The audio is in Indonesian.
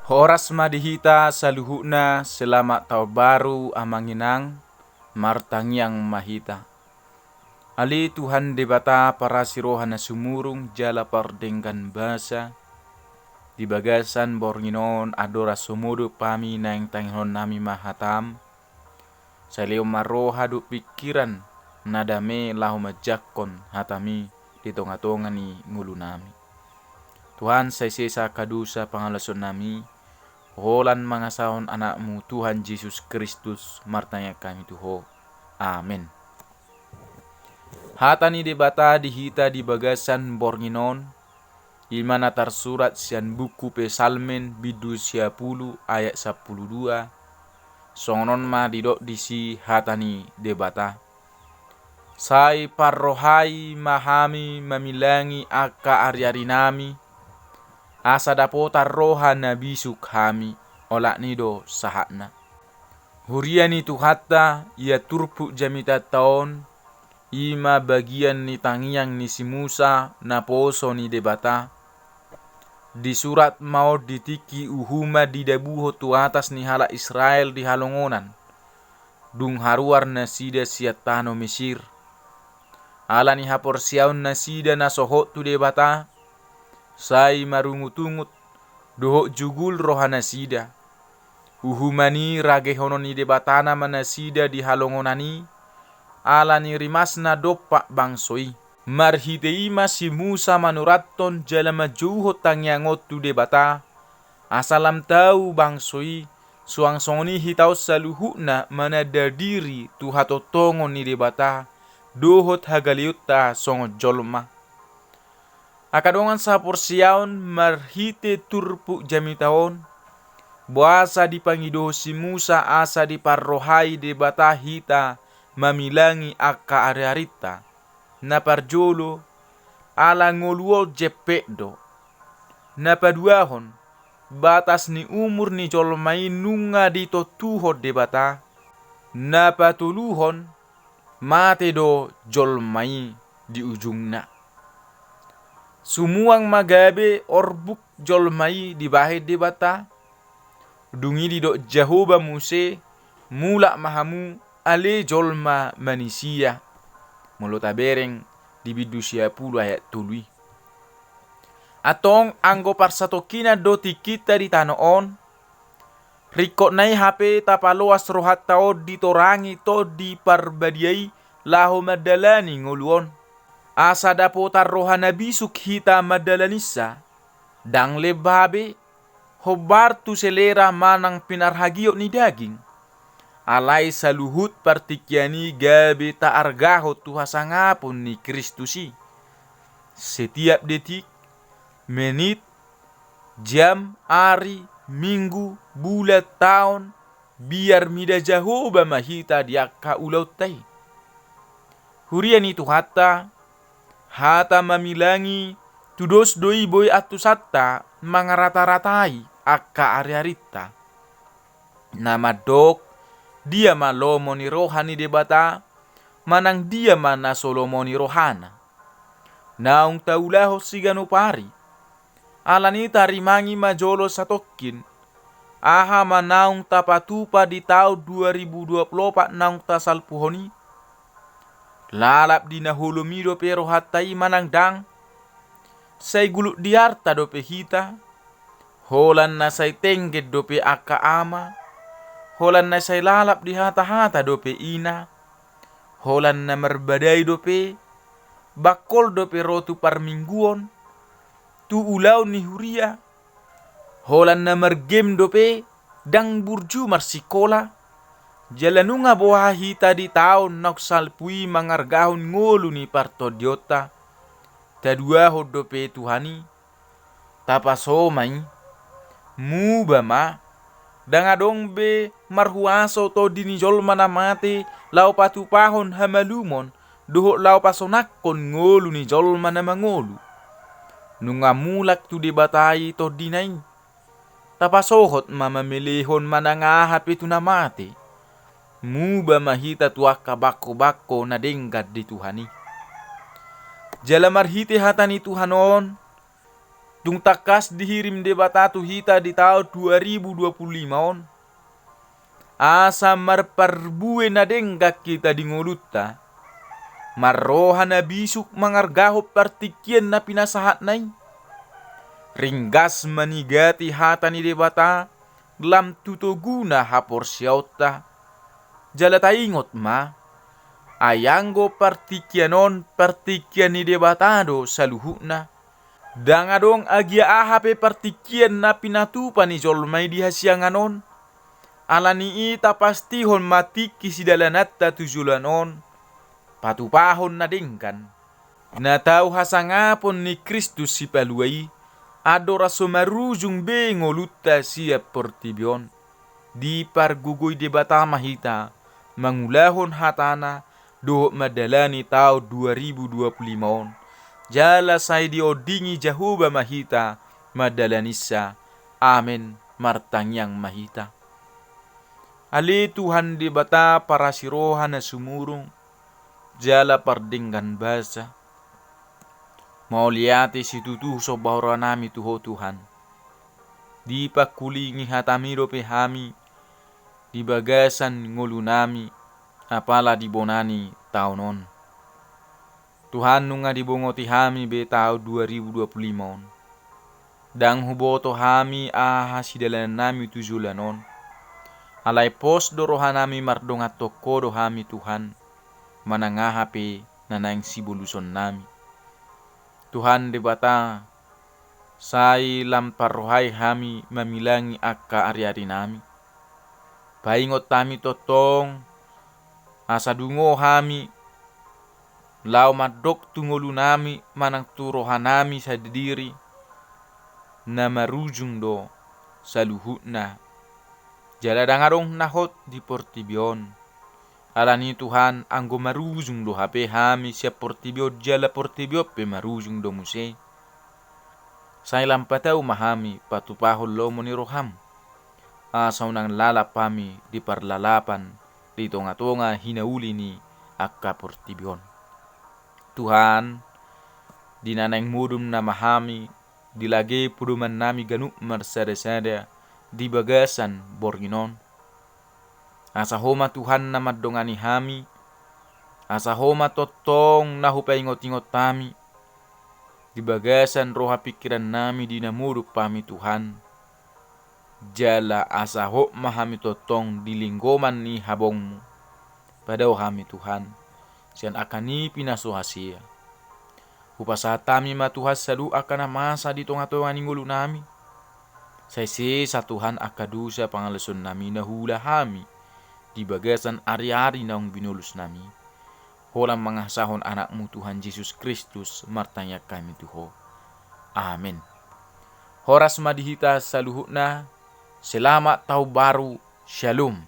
Horas madihita saluhuna selamat tahun baru amanginang martangiang mahita. Ali Tuhan debata para sirohan na sumurung jala pardengkan basa. Di bagasan bornginon adora sumudu pami na yang tanghon nami mahatam. Sa leo maroha du pikiran nadame lahu majakon hatami di tonga-tonga ni ngulu nami. Tuhan sa sesa kadusa pangalason nami. Holan mangasahon anakmu Tuhan Yesus Kristus martanya kami Tuho. Amin. Hatani debata dihita di bagasan bornginon. Imana tersurat sian buku Pesalmen bidu 10 ayat 12. Songonon ma didok disi hatani debata. Sai parrohai mahami mamilangi aka ari-ari nami. Asa dapota roha na bisuk kami olak nido sahatna. Huriani tuhatta ia turpu jamita taon ima bagian ni tangiang ni si Musa na poso ni debata. Di surat mau ditiki uhuma di dabuho tu atas ni hala Israel di halongonan. Dung haruar na sida siatano Mesir. Ala ni hapor siaun na sida na sohot tu debata. Sai marungut-ungut dohok jugul rohana sida. Uhumani ragehono ni debatana mana sida di halongonani. Ala ni rimasna dopak bangsoi. Marhitei si Musa manuraton jalama juho tangiangot tu debata. Asalam tahu bangsoi. Suang songoni hitau saluhukna mana dadiri tu hatotongo ni debata. Dohot hagaliutta songo jolma. Akadongan sa porsiaon marhite turpu jamitaon. Buasa dipangidoho si Musa asa diparrohai debata hita mamilangi aka ari-arita. Naparjolo ala ngoluo jepekdo. Napaduahon batas ni umur ni jolmai nunga dito tuho debata. Napatuluhon mate do jolmai di ujungna. Sumuang magabe orbuk jolmai di bahid debata. Dungi di dok Jehovah Muse mulak mahamu ale jolma manisia. Mulut abereng di bidu 10 ayat tului. Atong anggo parsatokina doti kita di tanoon. Rikot nai HP tapaloas rohat tao ditorangi to di parbadiai laho madalani ngoluon. Asa dapotar rohana bisuk hita madalanisa. Dang lebabe hobar tu selera manang pinarhagio ni daging. Alai saluhut partikiani gabe ta argaho tu hasangapun ni Kristusi. Setiap detik, menit, jam, hari, minggu, bulan, tahun, biar mida Jehovah mahita diakka ulau tai. Hurian itu hata mamilangi tudos doi boy atusatta mangarata-ratai akka ari-arita. Nama dok dia malomoni rohani debata manang dia mana solomoni rohana. Naung taulahu sigano pari. Alani tarimangi majolo satokin. Aha manaung tapatupa di tahun 2024 naung tasalpuhoni. Lalap di nahulumi dope rohatai manang dang. Say guluk diarta dope hita. Holan na say tengget dope aka ama. Holan na say lalap di hata-hata dope ina. Holan na merbadai dope. Bakol dope rotu parmingguon. Tu ulau ni huria. Holan na mergem dope. Dang burju marsikola. Jalanunga boha hita di taon naksalpui mangargahon ngolu ni partodiota. Tadua hodope Tuhani. Tapasomai. Mubama. Dangadong be marhuaso to dinijol manamate. Lau patupahon hamalumon. Duhok lau pasonakon ngolu ni jol manamangolu. Nunga mulak tu debatai to dinay. Tapasohot mamamelehon manangahat itu namate. Muba mahita tuaka bako-bako na denggat di Tuhani. Jala marhite hatani Tuhanon. Tung takas dihirim de batatu hita di tahun 2025 on. Asa marparbue na denggak kita di ngolutta. Marroha na bisuk mangargaho partikian na pinasahat nai. Ringgas manigati hata ni debata lam tutuguna hapor siauta. Jala taingot ma. Ayanggo partikianon partikian ni debatado saluhukna. Dangadong agia ahape partikian na pinatupa ni jolmai di hasianganon. Alani ita pastihon matiki sidalanatta tujulanon. Patupahon na dingkan. Natau hasangapon ni Kristus si paluai. Adora somarujung bengolutta siap portibion. Di pargugoy debata mahita. Mangulahon hatana. Dohok madalani tau 2025 on. Jala say diodingi Jahuba mahita. Madalanisa. Amen. Martangyang mahita. Ali Tuhan debata para siroha na sumurung. Jala pardinggan basa. Mauliati situtuh sobahora nami tuho Tuhan. Di pakulingi hatamiro pehami. Di bagasan ngulu nami. Apala di bonani taunon. Tuhan nunga di bongoti hami be tau 2025 on. Dang huboto hami aha sidalan nami tujulanon. Alay pos dorohan nami mardongat toko dohami Tuhan. Manangahape nanaing sibuluson nami. Tuhan debata say lamparrohay hami mamilangi akka ari-ari nami. Paingot tami totong asa dungo hami lau madok tungolu nami manang turohan nami sa diri na marujung do saluhutna. Jala dangarong nahot di portibion. Alani Tuhan anggo marujung do hape hami siap portibio jala portibio pe marujung do muse. Say lampatau mahami patupahol lomo ni roham. Asaw nang lalapami di parlalapan di tonga-tonga hinauli ni akka portibion. Tuhan dinanang mudum na mahami dilagi puduman nami ganuk marsada-sada di bagasan borginon. Asa homa Tuhan na madongani hami. Asa homa totong nahupaingot-ingot tami. Di bagasan roha pikiran nami dinamurup pami Tuhan. Jala asa ho mahami totong dilinggoman ni habongmu. Padao hami Tuhan. Sian akan ni pinasuhasia. Hupasatami matuhas salu akan masa di tonga-tonga ni ngulu nami. Saisi sa Tuhan akadusa pangalason nami nahula hami. Di bagasan ari-ari naong binulus nami. Holang mangasahon anakmu Tuhan Yesus Kristus martanya kami Tuho. Amin. Horas madihita saluhutna. Selamat tahun baru. Shalom.